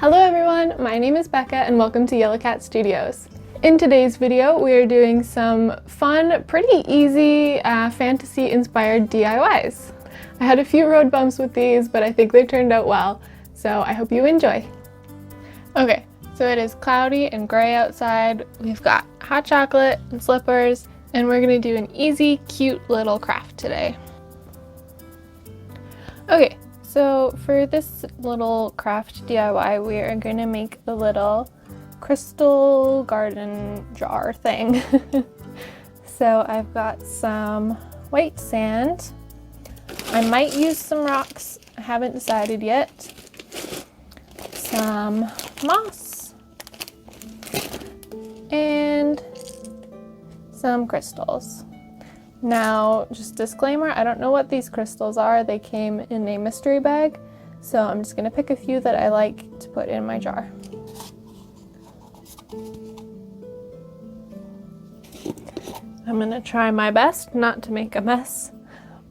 Hello everyone, my name is Becca and welcome to Yellow Cat Studios. In today's video, we are doing some fun, pretty easy fantasy-inspired DIYs. I had a few road bumps with these, but I think they turned out well, so I hope you enjoy. Okay, so it is cloudy and gray outside. We've got hot chocolate and slippers, and we're gonna do an easy, cute little craft today. Okay, so for this little craft DIY, we are gonna make a little crystal garden jar thing. So I've got some white sand. I might use some rocks, I haven't decided yet. Some moss and some crystals. Now, just disclaimer, I don't know what these crystals are. They came in a mystery bag, so I'm just gonna pick a few that I like to put in my jar. I'm gonna try my best not to make a mess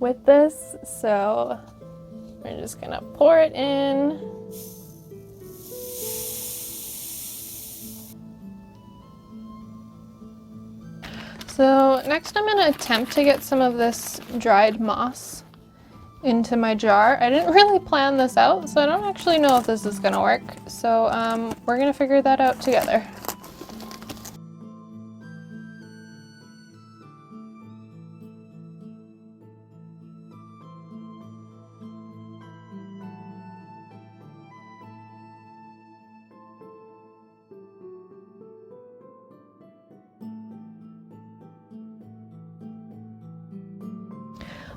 with this, so we're just gonna pour it in. So next I'm going to attempt to get some of this dried moss into my jar. I didn't really plan this out, so I don't actually know if this is going to work. So we're going to figure that out together.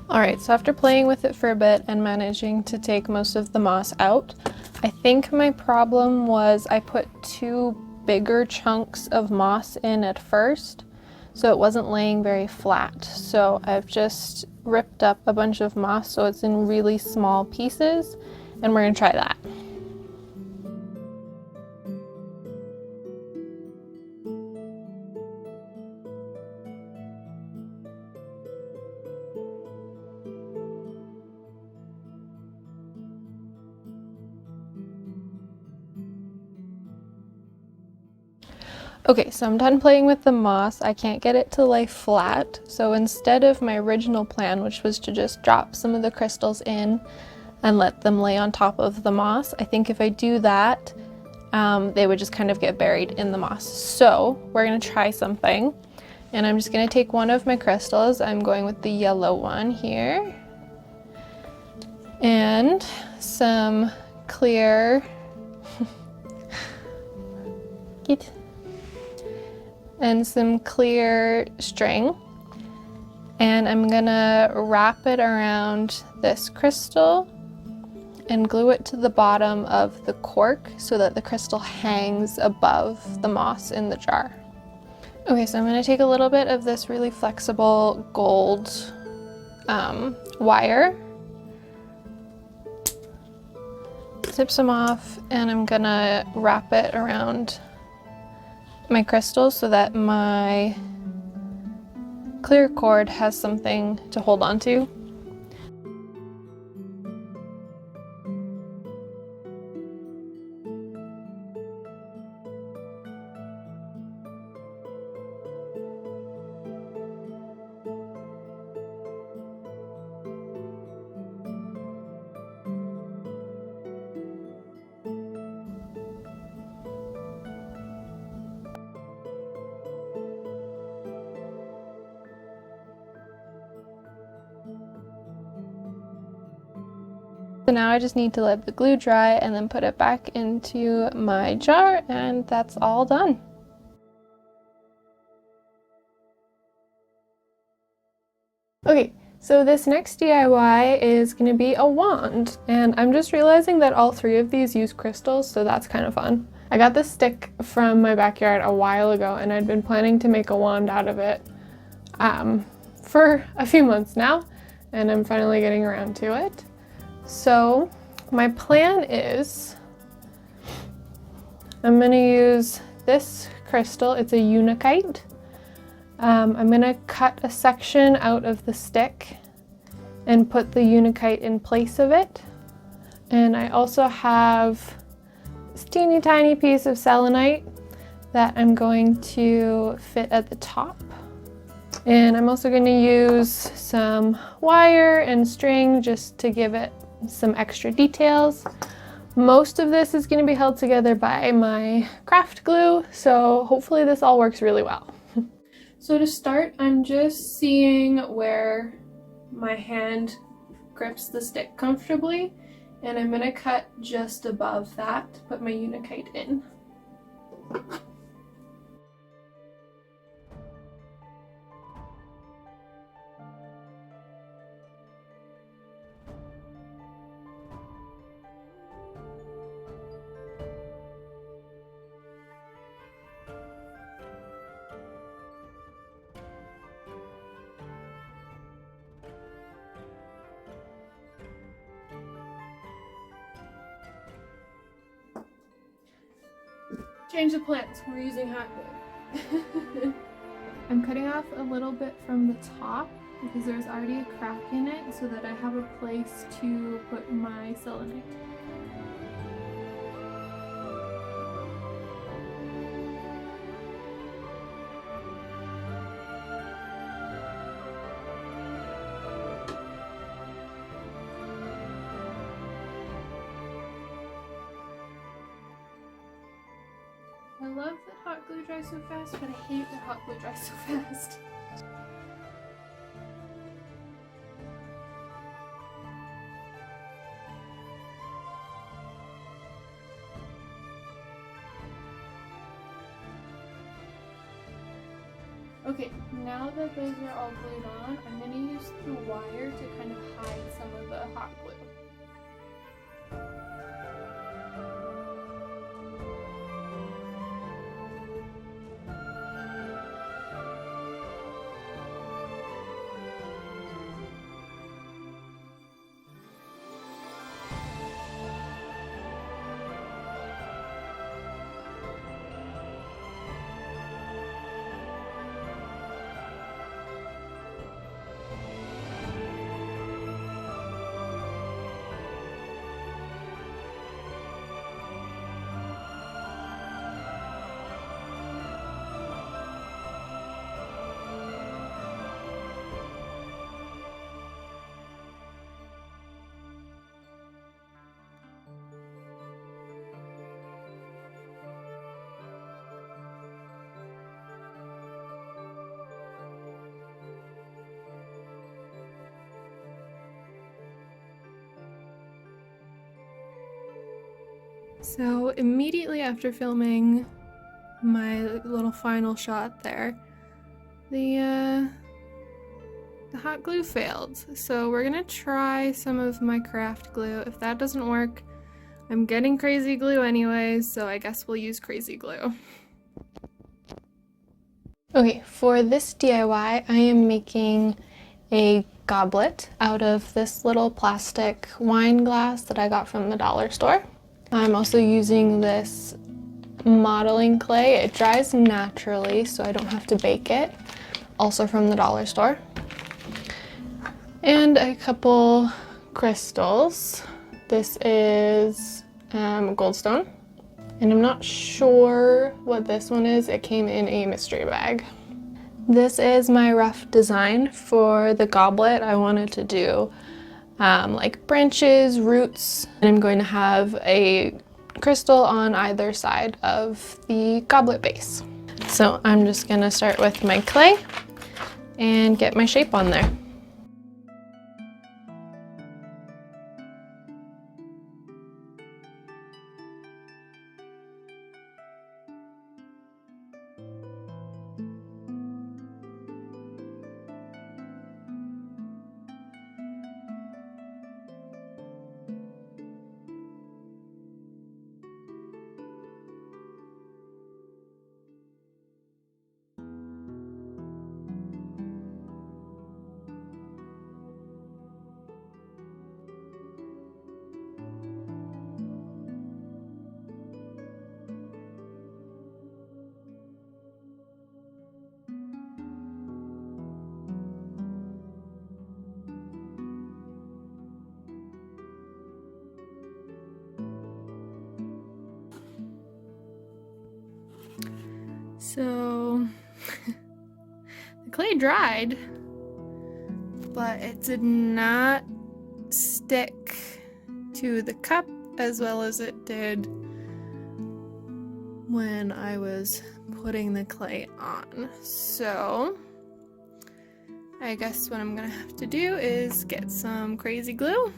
Alright, so after playing with it for a bit and managing to take most of the moss out, I think my problem was I put two bigger chunks of moss in at first, so it wasn't laying very flat. So I've just ripped up a bunch of moss so it's in really small pieces, and we're going to try that. Okay, so I'm done playing with the moss. I can't get it to lay flat, so instead of my original plan, which was to just drop some of the crystals in and let them lay on top of the moss, I think if I do that, they would just kind of get buried in the moss. So we're gonna try something, and I'm just gonna take one of my crystals. I'm going with the yellow one here, and some clear and some clear string, and I'm gonna wrap it around this crystal and glue it to the bottom of the cork so that the crystal hangs above the moss in the jar. Okay, so I'm gonna take a little bit of this really flexible gold wire, zip some off, and I'm gonna wrap it around my crystals so that my clear cord has something to hold on to. So now I just need to let the glue dry and then put it back into my jar, and that's all done. Okay, so this next DIY is going to be a wand, and I'm just realizing that all three of these use crystals, so that's kind of fun. I got this stick from my backyard a while ago, and I'd been planning to make a wand out of it for a few months now, and I'm finally getting around to it. So my plan is I'm going to use this crystal. It's a unakite. I'm going to cut a section out of the stick and put the unakite in place of it. And I also have teeny tiny piece of selenite that I'm going to fit at the top. And I'm also going to use some wire and string just to give it some extra details. Most of this is going to be held together by my craft glue, so hopefully this all works really well. So to start, I'm just seeing where my hand grips the stick comfortably, and I'm going to cut just above that to put my Unikite in. Change the plans, we're using hot glue. I'm cutting off a little bit from the top because there's already a crack in it so that I have a place to put my selenite. I love that hot glue dries so fast, but I hate that hot glue dries so fast. Okay, now that those are all glued on, I'm going to use the wire to kind of hide some of the hot glue. So immediately after filming my little final shot there, the hot glue failed. So we're gonna try some of my craft glue. If that doesn't work, I'm getting crazy glue anyways, so I guess we'll use crazy glue. Okay, for this DIY, I am making a goblet out of this little plastic wine glass that I got from the dollar store. I'm also using this modeling clay. It dries naturally, so I don't have to bake it. Also from the dollar store. And a couple crystals. This is goldstone. And I'm not sure what this one is. It came in a mystery bag. This is my rough design for the goblet. I wanted to do like branches, roots, and I'm going to have a crystal on either side of the goblet base. So I'm just gonna start with my clay and get my shape on there. So the clay dried, but it did not stick to the cup as well as it did when I was putting the clay on. So I guess what I'm gonna have to do is get some crazy glue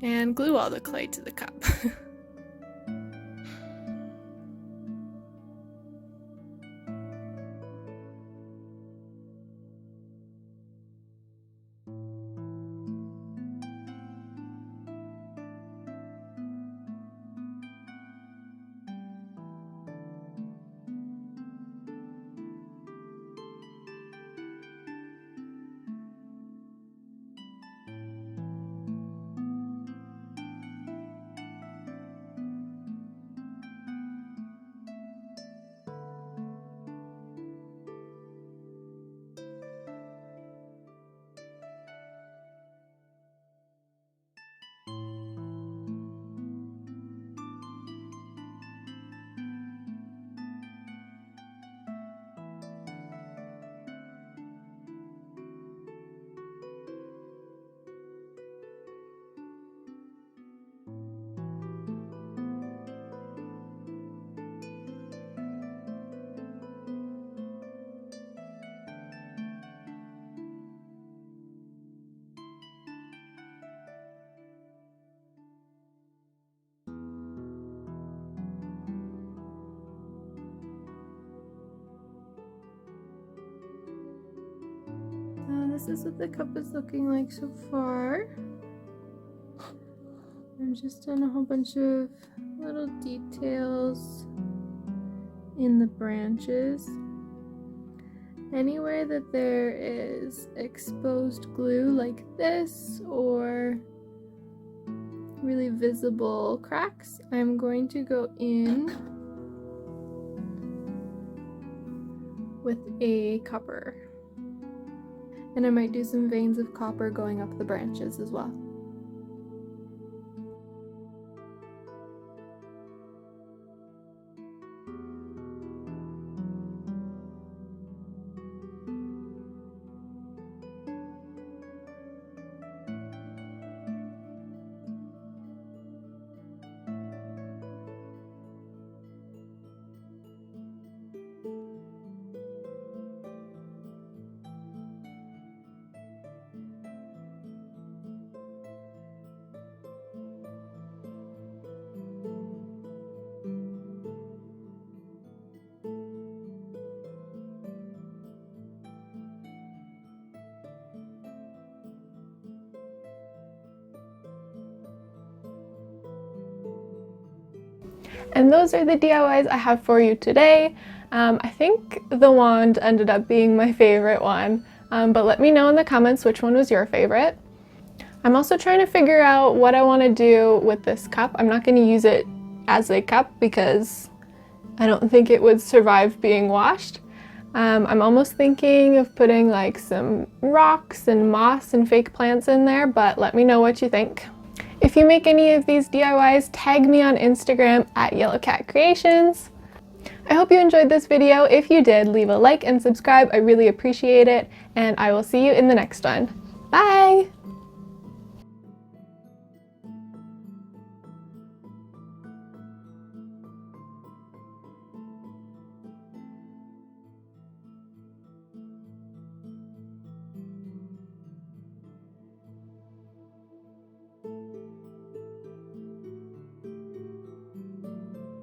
and glue all the clay to the cup. This is what the cup is looking like so far. I've just done a whole bunch of little details in the branches. Anywhere that there is exposed glue like this or really visible cracks, I'm going to go in with a copper. And I might do some veins of copper going up the branches as well. And those are the DIYs I have for you today. I think the wand ended up being my favorite one, but let me know in the comments which one was your favorite. I'm also trying to figure out what I want to do with this cup. I'm not going to use it as a cup because I don't think it would survive being washed. I'm almost thinking of putting like some rocks and moss and fake plants in there, but let me know what you think. If you make any of these DIYs, tag me on Instagram at YellowCatCreations. I hope you enjoyed this video. If you did, leave a like and subscribe. I really appreciate it, and I will see you in the next one. Bye!